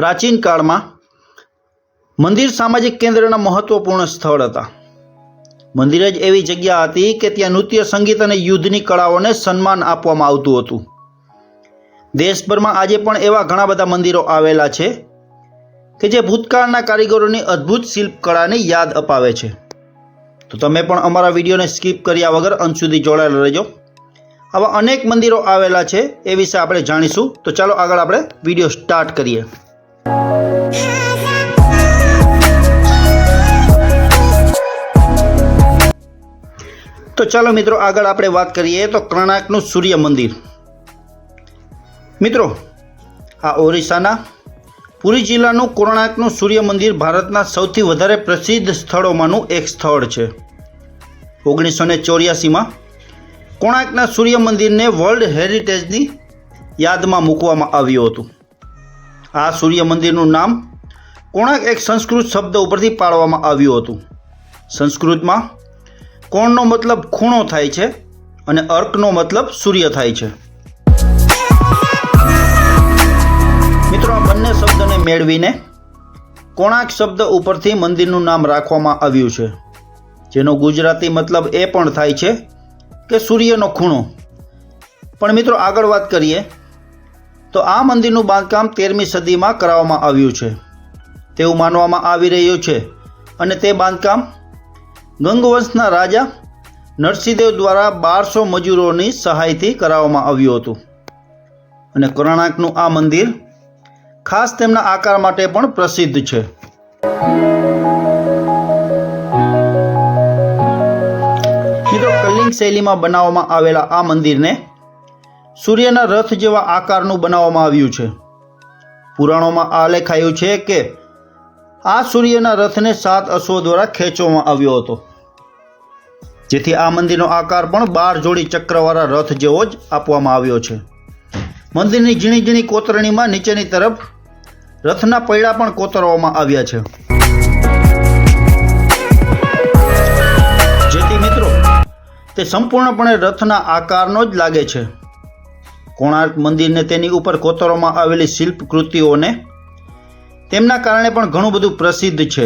प्राचीन काल में मंदिर सामाजिक केन्द्रना महत्वपूर्ण स्थल हता। मंदिर ज एवी जग्या हती के त्यां नृत्य, संगीत अने युद्धनी कलाओने सन्मान आपवामां आवतुं हतुं। देशभर में आज पण एवा घणा बधा मंदिरो आवेला छे के जे भूतकाळना कारीगरोनी अद्भुत शिल्पकलाने याद अपावे छे। तो तमे पण अमारा विडियोने स्कीप कर्या वगर अंत सुधी जोडाયેલા रहेजो। आवा अनेक मंदिरो आवेला छे ए विषे आपणे जाणीशुं। तो चालो आगळ आपणे विडियो स्टार्ट करीए। तो चलो मित्रों आगळ आपणे वात करीए तो कोणार्कनुं सूर्य मंदिर। मित्रों आ ओडिशाना पुरी जिल्लानुं कोणार्कनुं सूर्य मंदिर भारतना सौथी वधारे प्रसिद्ध स्थळोमांनुं एक स्थळ छे। 1984 में कोणार्कना सूर्य मंदिर ने वर्ल्ड हेरिटेजनी यादमां मूकवामां आव्युं हतुं। आ सूर्य मंदिरनुं नाम कोणार्क एक संस्कृत शब्द उपरथी पाडवामां आव्युं हतुं। संस्कृतमां कोणनो मतलब खूणो थाय छे अने अर्कनो मतलब सूर्य थाय छे। मित्रों आ बंने शब्दने मेळवीने कोणार्क शब्द उपरथी मंदिरनुं नाम राखवामां आव्युं छे, जेनो गुजराती मतलब ए पण थाय छे के सूर्यनो खूणो। पण मित्रों आगळ वात करीए तो आ मंदिरनुं बांधकाम 13મી સદીમાં कराववामां आव्युं छे तेवुं मानवामां आवी रह्युं छे अने ते बांधकाम गंगवंशना राजा नरसिंहदेव द्वारा 1200 मजूरोनी सहायथी कराववामां आव्युं हतुं। अने कोणार्कनुं आ मंदिर खास तेमना आकार माटे पण प्रसिद्ध छे। मित्रों कलिंग शैलीमां बनाववामां आवेला आ मंदिरने सूर्यना रथ जेवा आकारनुं बनाववामां आव्युं छे। पुराणोमां आलेखायुं छे के आ सूर्यना रथने 7 अश्वो द्वारा खेंचवामां आव्यो हतो, जेथी आ मंदिरनो आकार पण 12 जोड़ी चक्रवाळा रथ जेवो ज आपवामां आव्यो छे। मंदिरनी झीणी झीणी कोतरણીમાં નીચેની તરફ रथना पૈડા પણ કોતરવામાં આવ્યા છે, જેથી મિત્રો તે સંપૂર્ણપણે રથના આકારનો જ લાગે છે। કોણાર્ક મંદિરને તેની ઉપર કોતરવામાં આવેલી શિલ્પકૃતિઓને તેમના કારણે પણ ઘણું બધું પ્રસિદ્ધ છે।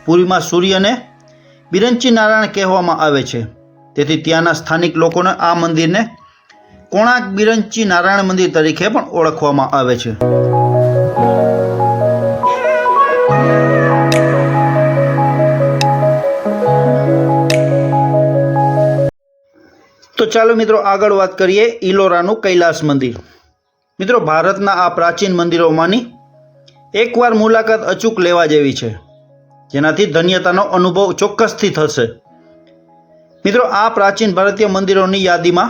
પુરીમાં સૂર્યને બિરંચી નારાયણ કહેવામાં આવે છે, તેથી ત્યાંના સ્થાનિક લોકોને આ મંદિરને કોણાર્ક બિરંચી નારાયણ મંદિર તરીકે પણ ઓળખવામાં આવે છે। तो चलो मित्रों आगळ वात करीए इलोरानुं कैलास मंदिर। मित्रों भारतना आ प्राचीन मंदिरोमांनी एकवार मुलाकात अचूक लेवा जेवी छे, जेनाथी धन्यतानो अनुभव चोक्कसथी थशे। मित्रों आ प्राचीन भारतीय मंदिरोनी यादीमां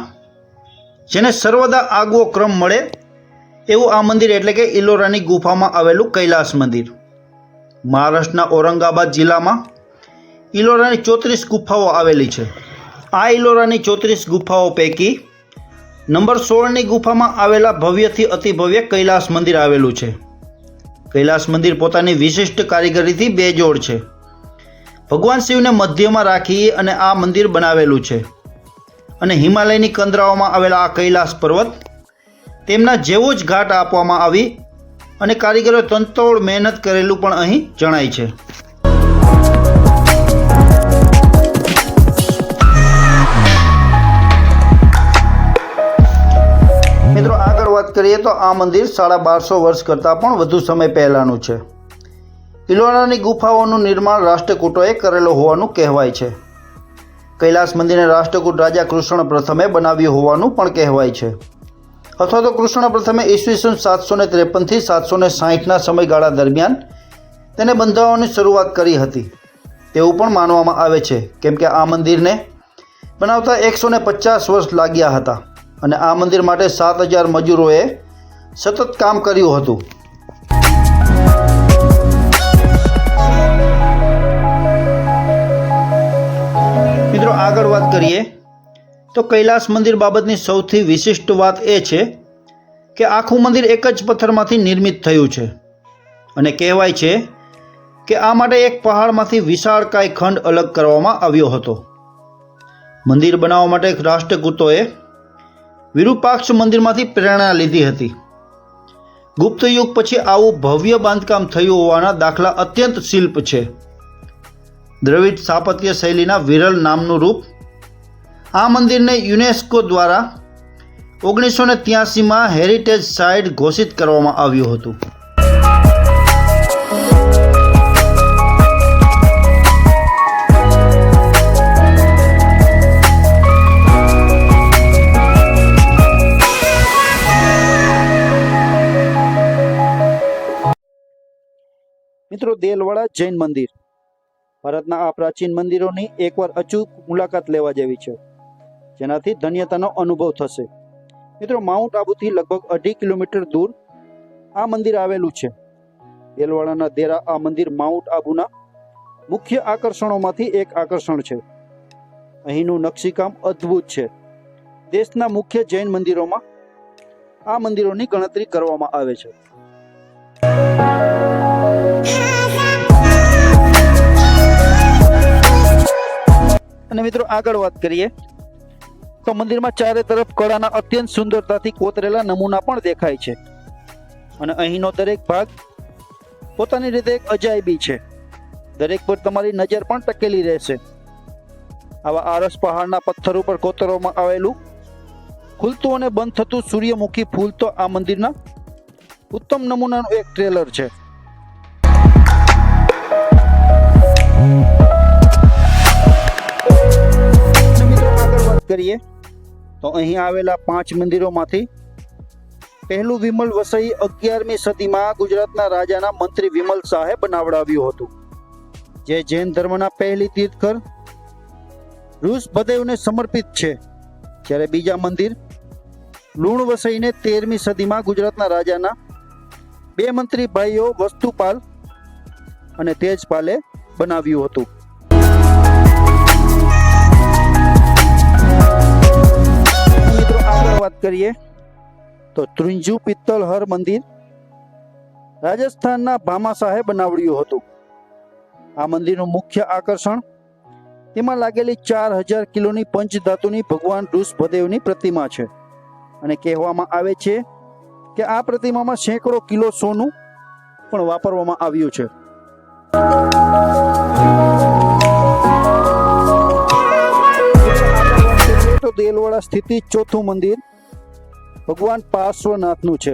जेने सर्वदा आगवो क्रम मळे एवुं आ मंदिर एटले के इलोरानी गुफामां आवेलुं कैलास मंदिर। महाराष्ट्रना औरंगाबाद जिल्लामां इलोरानी 34 गुफाओ आवेली छे। आ इलोरानी 34 गुफाओं पैकी नंबर 16नी गुफामां आवेला भव्यथी अतिभव्य कैलास मंदिर आवेलुं छे। कैलास मंदिर पोतानी विशिष्ट कारीगरीथी बेजोड़ छे। भगवान शिवने मध्यमां राखी अने आ मंदिर बनावेलुं छे अने हिमालयनी कंदराओमां आवेला आ कैलास पर्वत तेमना जेवो ज घाट आपवामां आवी अने कारीगरोए तनतोड़ मेहनत करेलुं पण અહીં जणाय छे। मित्रों आगळ वात करीए तो आ मंदिर 1250 वर्ष करता पण वधु समय पहेलानुं छे। इलोरानी गुफाओनुं निर्माण राष्ट्रकूटोए करेलो होवानुं कहेवाय छे। कैलास मंदिरने राष्ट्रकूट राजा कृष्ण प्रथमे बनाव्युं होवानुं पण कहेवाय छे, अथवा तो कृष्ण प्रथमे ईस्वीसन 753 થી 760 समयगाळा दरमियान तेने બંધાવવાની શરૂઆત કરી હતી તેવું પણ માનવામાં આવે છે, કેમ કે આ મંદિરને બનાવતા 150 વર્ષ લાગ્યા હતા અને આ મંદિર માટે 7000 મજૂરોએ સતત કામ કર્યું હતું। મિત્રો આગળ વાત કરીએ तो कैलास मंदिर बाबतनी सौथी विशिष्ट बात ए छे के आखुं मंदिर एक ज पत्थरमांथी निर्मित थयुं छे अने कहेवाय छे के आ माटे एक पहाड़मांथी विशाळकाय खंड अलग करवामां आव्यो हतो। मंदिर बनाववा माटे राष्ट्रकूटोए विरूपाक्ष मंदिरमांथी प्रेरणा लीधी हती। ગુપ્ત યુગ પછી આવું ભવ્ય બાંધકામ થયું હોવાના દાખલા અત્યંત શિલ્પ છે. દ્રવિડ સ્થાપત્ય શૈલીના વિરલ નામનું રૂપ. આ મંદિરને યુનેસ્કો દ્વારા 1983માં હેરિટેજ સાઇટ ઘોષિત કરવામાં આવ્યું હતું. મિત્રો, દેલવાડા જૈન મંદિર ભારતના આ પ્રાચીન મંદિરોની એકવાર અચૂક મુલાકાત લેવા જેવી છે, જેનાથી ધન્યતાનો અનુભવ થશે. મિત્રો, માઉન્ટ આબુથી લગભગ 2.5 કિલોમીટર દૂર આ મંદિર આવેલું છે. દેલવાડાના દેરા આ મંદિર માઉન્ટ આબુના મુખ્ય આકર્ષણોમાંથી એક આકર્ષણ છે. અહીંનું નકશીકામ અદ્ભુત છે. દેશના મુખ્ય જૈન મંદિરોમાં આ મંદિરોની ગણતરી કરવામાં આવે છે. અને મિત્રો, આગળ વાત કરીએ તો મંદિરમાં ચારે તરફ કળાના અત્યંત સુંદરતાથી કોતરેલા નમૂના પણ દેખાય છે. અને અહીંનો દરેક ભાગ પોતાની રીતે એક અજાયબી છે. દરેક પર તમારી નજર પણ ટકેલી રહેશે. આવા આરસ પહાડના પથ્થર ઉપર કોતરવામાં આવેલું ખુલતું અને બંધ થતું સૂર્યમુખી ફૂલ તો આ મંદિરના ઉત્તમ નમૂનાનું એક ટ્રેલર છે. કરીએ તો અહીં આવેલા 5 મંદિરોમાંથી પહેલું વિમલ વસઈ 11મી સદીમાં ગુજરાતના રાજાના મંત્રી વિમલ શાહે બનાવડાવ્યું હતું, જે જૈન ધર્મના પહેલી તીર્થકર ઋષભદેવને સમર્પિત છે. જ્યારે બીજા મંદિર લુણ વસઈને 13મી સદીમાં ગુજરાતના રાજાના 2 મંત્રી ભાઈઓ વસ્તુપાલ અને તેજપાલે બનાવ્યું હતું. વાત કરીએ તો ત્રિંજુ પિત્તલહર મંદિર રાજસ્થાનના ભામાશાહે બનાવડ્યું હતું. આ મંદિરનું મુખ્ય આકર્ષણ તેમાં લાગેલી 4000 કિલોની પંચધાતુની ભગવાન ઋષભદેવની પ્રતિમા છે. અને કહેવામાં આવે છે કે આ પ્રતિમામાં સેંકડો કિલો સોનું પણ વાપરવામાં આવ્યું છે. તો દેલવાડા સ્થિત ચોથું મંદિર ભગવાન પાર્શ્વનાથનું છે.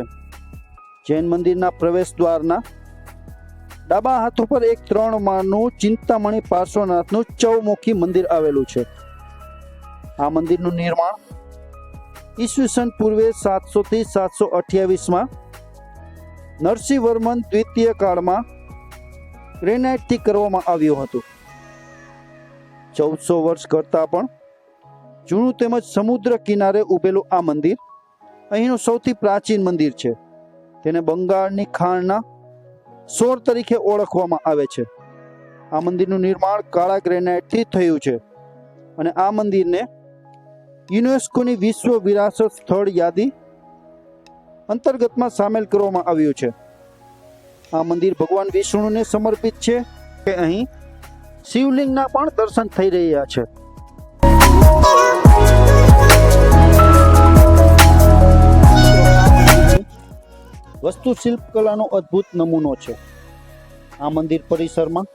જૈન મંદિરના પ્રવેશ દ્વારના ડાબા હાથ ઉપર એક 3 માળનું ચિંતામણી પાર્શ્વનાથનું ચૌમુખી મંદિર આવેલું છે. આ મંદિરનું નિર્માણ ઈસવીસન પૂર્વે 700 થી 728માં નરસિંહવર્મન દ્વિતીય કાળમાં ગ્રેનાઇટથી કરવામાં આવ્યું હતું. 1400 વર્ષ કરતાં પણ જૂનું તેમજ સમુદ્ર કિનારે ઉભેલું આ મંદિર અહીંનું સૌથી પ્રાચીન મંદિર છે. તેને બંગાળની ખાણના સોર તરીકે ઓળખવામાં આવે છે. આ મંદિરનું નિર્માણ કાળા ગ્રેનાઇટથી થયું છે અને આ મંદિરને યુનેસ્કોની વિશ્વ વિરાસત સ્થળ યાદી અંતર્ગતમાં સામેલ કરવામાં આવ્યું છે. આ મંદિર ભગવાન વિષ્ણુને સમર્પિત છે કે અહીં શિવલિંગના પણ દર્શન થઈ રહ્યા છે. વાસ્તુશિલ્પ કલાનો અદ્ભુત નમૂનો છે. આ મંદિર પરિસરમાં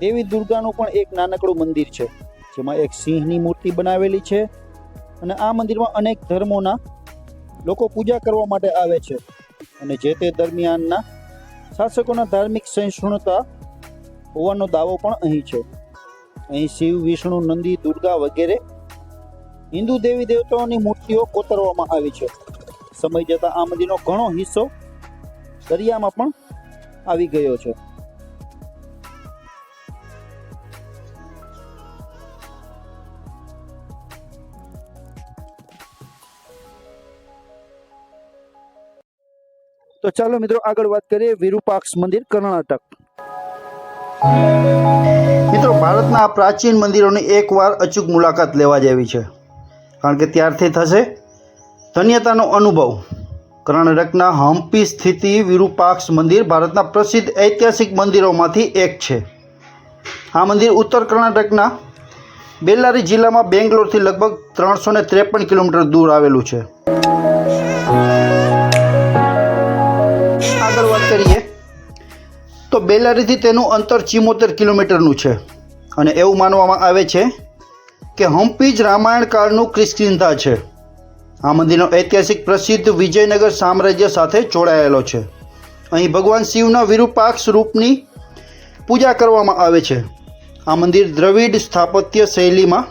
દેવી દુર્ગાનું પણ એક નાનકડું મંદિર છે, જેમાં એક સિંહની મૂર્તિ બનાવેલી છે. અને આ મંદિરમાં અનેક ધર્મોના લોકો પૂજા કરવા માટે આવે છે અને જે તે દરમિયાનના શાસકોના ધાર્મિક સહિષ્ણુતા હોવાનો દાવો પણ અહીં છે. અહીં શિવ, વિષ્ણુ, નંદી, દુર્ગા વગેરે હિન્દુ દેવી દેવતાઓની મૂર્તિઓ કોતરવામાં આવી છે. સમય જતાં આ મંદિરનો ઘણો હિસ્સો દરિયામાં પણ આવી ગયો છે. તો ચાલો મિત્રો આગળ વાત કરીએ વિરુપાક્ષ મંદિર, કર્ણાટક. મિત્રો, ભારતના આ પ્રાચીન મંદિરોની એકવાર અચૂક મુલાકાત લેવા જેવી છે, કારણ કે ત્યારથી થશે ધન્યતાનો અનુભવ. કર્ણાટકના હમ્પી સ્થિત વિરુપાક્ષ મંદિર ભારતના પ્રસિદ્ધ ઐતિહાસિક મંદિરોમાંથી એક છે. આ મંદિર ઉત્તર કર્ણાટકના બેલ્લારી જિલ્લામાં બેંગ્લોરથી લગભગ 353 કિલોમીટર દૂર આવેલું છે. તો બેલારીથી તેનું અંતર 74 કિલોમીટરનું છે અને એવું માનવામાં આવે છે કે હમ્પી જ રામાયણ કાળનું કિષ્કિંધા છે. આ મંદિરનો ઐતિહાસિક પ્રસિદ્ધ વિજયનગર સામ્રાજ્ય સાથે જોડાયેલો છે. અહીં ભગવાન શિવના વિરૂપાક્ષ રૂપની પૂજા કરવામાં આવે છે. આ મંદિર દ્રવિડ સ્થાપત્ય શૈલીમાં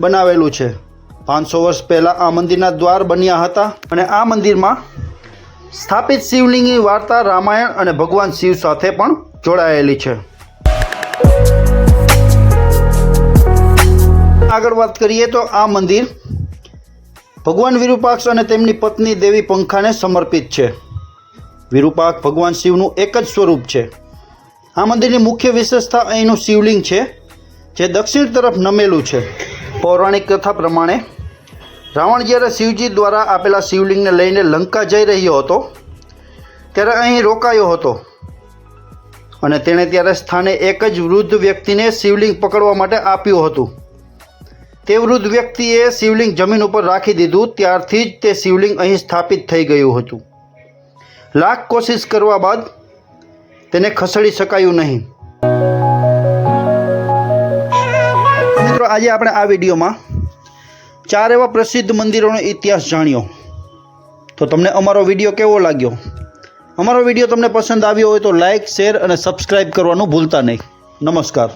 બનાવેલું છે. 500 વર્ષ પહેલાં આ મંદિરના દ્વાર બન્યા હતા અને આ મંદિરમાં સ્થાપિત શિવલિંગની વાર્તા રામાયણ અને ભગવાન શિવ સાથે પણ જોડાયેલી છે. આગળ વાત કરીએ તો આ મંદિર ભગવાન વિરૂપાક્ષ અને તેમની પત્ની દેવી પંખાને સમર્પિત છે. વિરૂપાક્ષ ભગવાન શિવનું એક જ સ્વરૂપ છે. આ મંદિરની મુખ્ય વિશેષતા અહીંનું શિવલિંગ છે, જે દક્ષિણ તરફ નમેલું છે. પૌરાણિક કથા પ્રમાણે રાવણ જ્યારે શિવજી દ્વારા આપેલા શિવલિંગને લઈને લંકા જઈ રહ્યો હતો ત્યારે અહીં રોકાયો હતો અને તેણે ત્યારે સ્થાને એક જ વૃદ્ધ વ્યક્તિને શિવલિંગ પકડવા માટે આપ્યું હતું. તે વૃદ્ધ વ્યક્તિએ શિવલિંગ જમીન ઉપર રાખી દીધું. ત્યારથી જ તે શિવલિંગ અહીં સ્થાપિત થઈ ગયું હતું. લાખ કોશિશ કરવા બાદ તેને ખસેડી શકાયું નહીં. મિત્રો, આજે આપણે આ વિડીયોમાં 4 એવા પ્રસિદ્ધ મંદિરોનો ઇતિહાસ જાણ્યો. તો તમને અમારો વિડીયો કેવો લાગ્યો? અમારો વિડીયો તમને પસંદ આવ્યો હોય તો લાઇક, શેર અને સબસ્ક્રાઈબ કરવાનું ભૂલતા નહીં. નમસ્કાર.